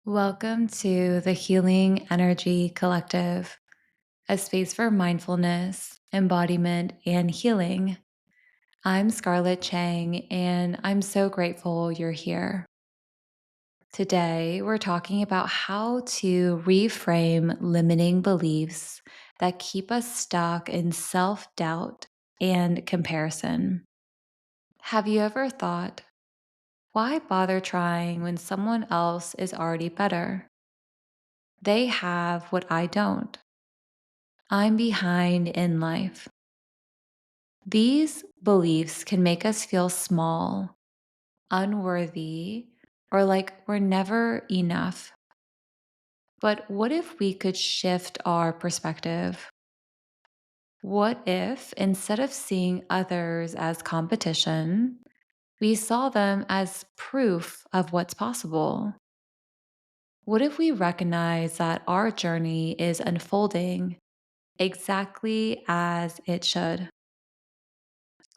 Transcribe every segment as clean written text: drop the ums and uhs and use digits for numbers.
Welcome to the Healing Energy Collective, a space for mindfulness, embodiment, and healing. I'm Scarlett Chang, and I'm so grateful you're here. Today, we're talking about how to reframe limiting beliefs that keep us stuck in self doubt and comparison. Have you ever thought, why bother trying when someone else is already better? They have what I don't. I'm behind in life. These beliefs can make us feel small, unworthy, or like we're never enough. But what if we could shift our perspective? What if, instead of seeing others as competition, we saw them as proof of what's possible? What if we recognize that our journey is unfolding exactly as it should?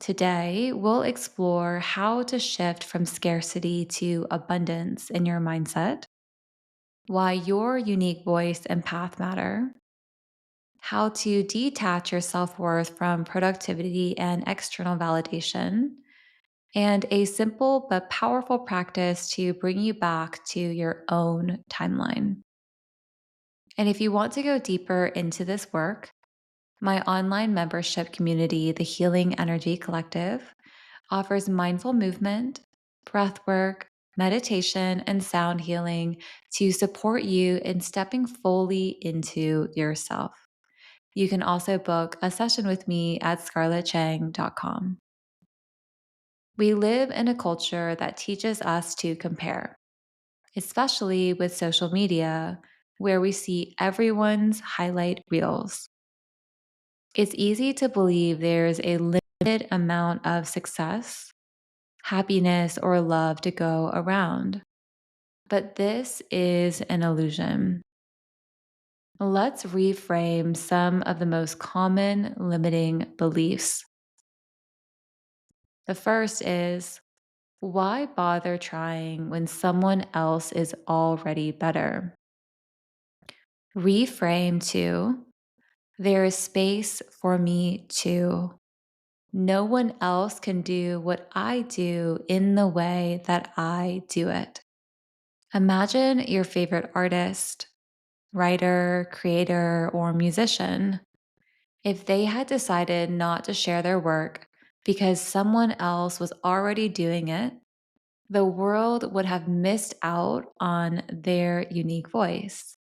Today, we'll explore how to shift from scarcity to abundance in your mindset, why your unique voice and path matter, how to detach your self worth from productivity and external validation, and a simple but powerful practice to bring you back to your own timeline. And if you want to go deeper into this work, my online membership community, the Healing Energy Collective, offers mindful movement, breathwork, meditation, and sound healing to support you in stepping fully into yourself. You can also book a session with me at scarlettchang.com. We live in a culture that teaches us to compare, especially with social media, where we see everyone's highlight reels. It's easy to believe there's a limited amount of success, happiness, or love to go around. But this is an illusion. Let's reframe some of the most common limiting beliefs. The first is, why bother trying when someone else is already better? Reframe to, there is space for me too. No one else can do what I do in the way that I do it. Imagine your favorite artist, writer, creator, or musician. If they had decided not to share their work because someone else was already doing it, the world would have missed out on their unique voice.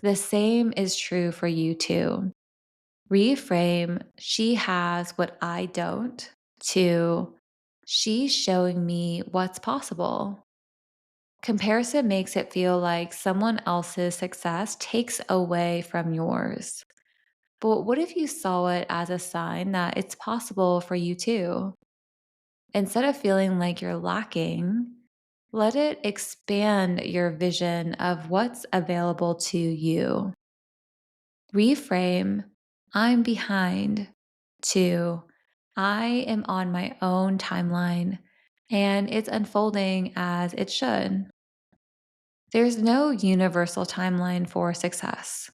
The same is true for you too. Reframe, she has what I don't, to she's showing me what's possible. Comparison makes it feel like someone else's success takes away from yours. But what if you saw it as a sign that it's possible for you too? Instead of feeling like you're lacking, let it expand your vision of what's available to you. Reframe, I'm behind, to I am on my own timeline and it's unfolding as it should. There's no universal timeline for success.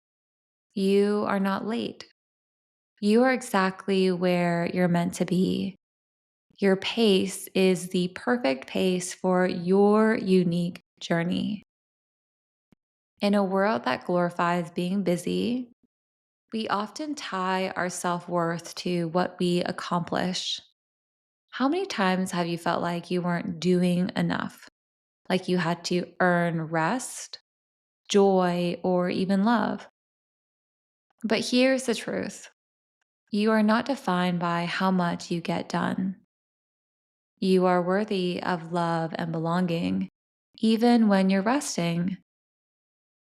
You are not late. You are exactly where you're meant to be. Your pace is the perfect pace for your unique journey. In a world that glorifies being busy, we often tie our self worth to what we accomplish. How many times have you felt like you weren't doing enough? Like you had to earn rest, joy, or even love? But here's the truth, you are not defined by how much you get done. You are worthy of love and belonging, even when you're resting.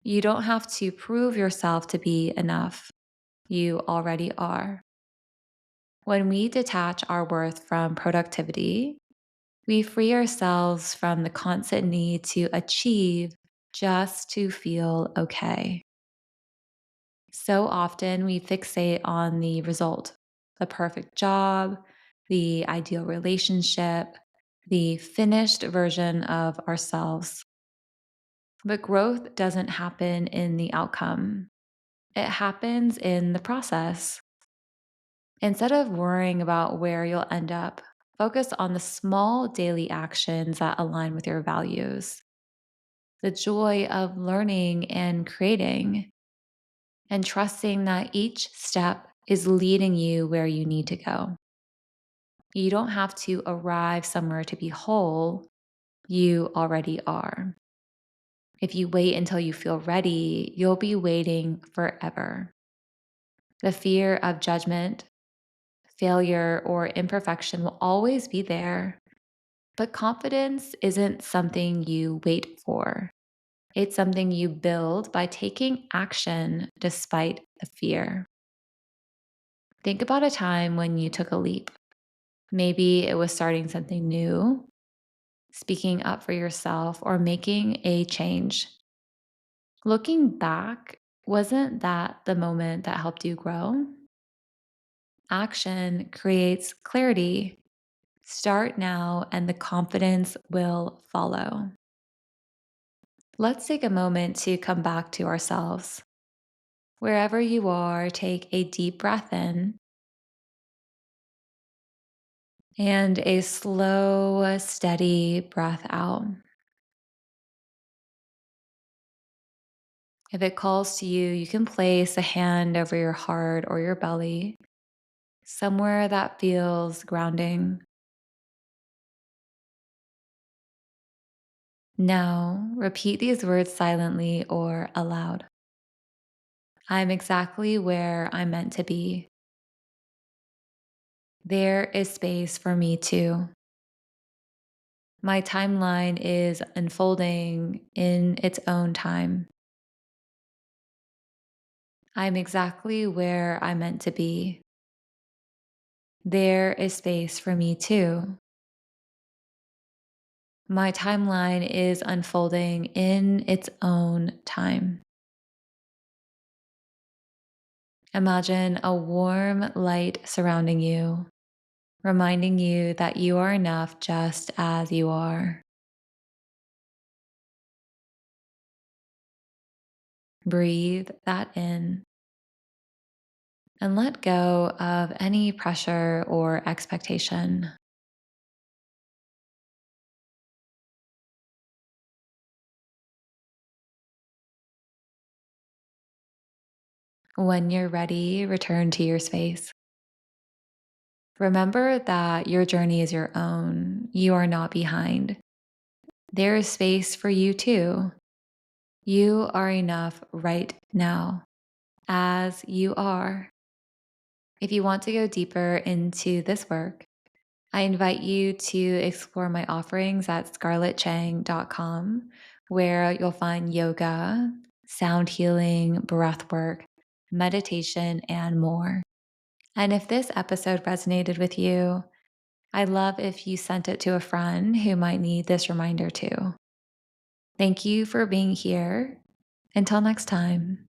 You don't have to prove yourself to be enough. You already are. When we detach our worth from productivity, we free ourselves from the constant need to achieve just to feel okay. So often we fixate on the result, the perfect job, the ideal relationship, the finished version of ourselves. But growth doesn't happen in the outcome, it happens in the process. Instead of worrying about where you'll end up, focus on the small daily actions that align with your values, the joy of learning and creating, and trusting that each step is leading you where you need to go. You don't have to arrive somewhere to be whole, you already are. If you wait until you feel ready, you'll be waiting forever. The fear of judgment, failure, or imperfection will always be there, but confidence isn't something you wait for. It's something you build by taking action despite the fear. Think about a time when you took a leap. Maybe it was starting something new, speaking up for yourself, or making a change. Looking back, wasn't that the moment that helped you grow? Action creates clarity. Start now, and the confidence will follow. Let's take a moment to come back to ourselves. Wherever you are, take a deep breath in and a slow, steady breath out. If it calls to you, you can place a hand over your heart or your belly, somewhere that feels grounding. Now, repeat these words silently or aloud. I'm exactly where I'm meant to be. There is space for me too. My timeline is unfolding in its own time. I'm exactly where I'm meant to be. There is space for me too. My timeline is unfolding in its own time. Imagine a warm light surrounding you, reminding you that you are enough just as you are. Breathe that in and let go of any pressure or expectation. When you're ready, return to your space. Remember that your journey is your own. You are not behind. There is space for you too. You are enough right now, as you are. If you want to go deeper into this work, I invite you to explore my offerings at scarlettchang.com, where you'll find yoga, sound healing, breath work, meditation, and more. And if this episode resonated with you, I'd love if you sent it to a friend who might need this reminder too. Thank you for being here. Until next time.